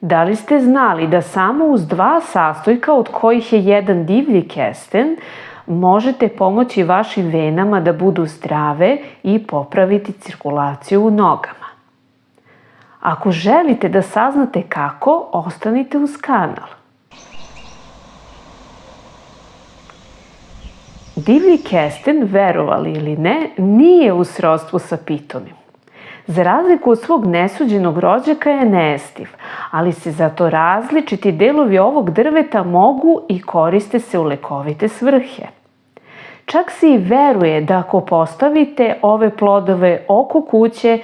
Da li ste znali da samo uz 2 sastojka, od kojih je jedan divlji kesten, možete pomoći vašim venama da budu zdrave i popraviti cirkulaciju u nogama? Ako želite da saznate kako, ostanite uz kanal. Divlji kesten, verovali ili ne, nije u srodstvu sa pitonim. Za razliku od svog nesuđenog rođaka je nejestiv, ali se zato različiti delovi ovog drveta mogu i koriste se u lekovite svrhe. Čak se i veruje da ako postavite ove plodove oko kuće,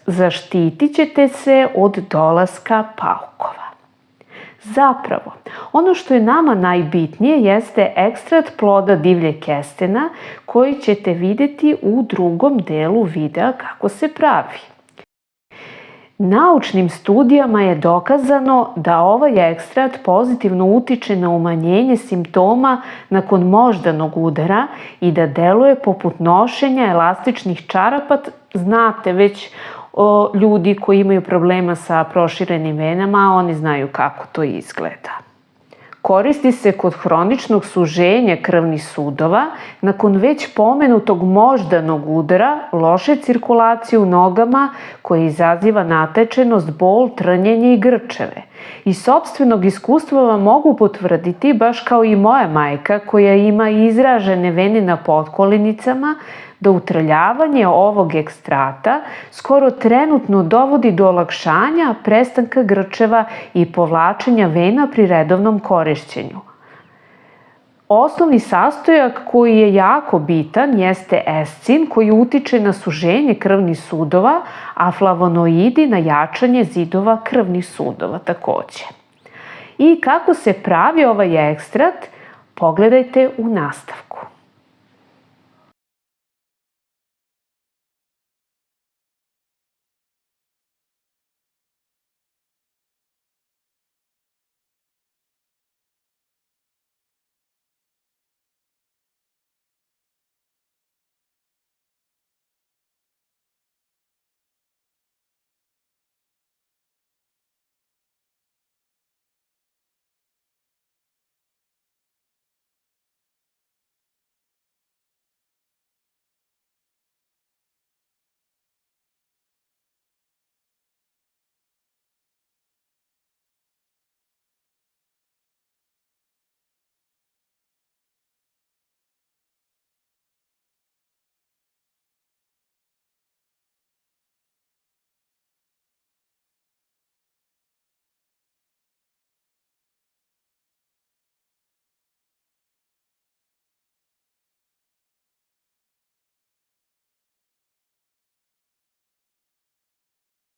zaštitit ćete se od dolaska paukova. Zapravo, ono što je nama najbitnije jeste ekstrakt ploda divljeg kestena koji ćete vidjeti u drugom delu videa kako se pravi. Naučnim studijama je dokazano da ovaj ekstrakt pozitivno utiče na umanjenje simptoma nakon moždanog udara i da deluje poput nošenja elastičnih čarapa. Znate već ljudi koji imaju problema sa proširenim venama, oni znaju kako to izgleda. Koristi se kod hroničnog suženja krvnih sudova, nakon već pomenutog moždanog udara, loše cirkulacije u nogama koja izaziva natečenost, bol, trnjenje i grčeve. Iz sopstvenog iskustva vam mogu potvrditi, baš kao i moja majka koja ima izražene vene na potkolenicama, da utrljavanje ovog ekstrakta skoro trenutno dovodi do olakšanja, prestanka grčeva i povlačenja vena pri redovnom korišćenju. Osnovni sastojak koji je jako bitan jeste escin koji utiče na suženje krvnih sudova, a flavonoidi na jačanje zidova krvnih sudova takođe. I kako se pravi ovaj ekstrakt, pogledajte u nastavku.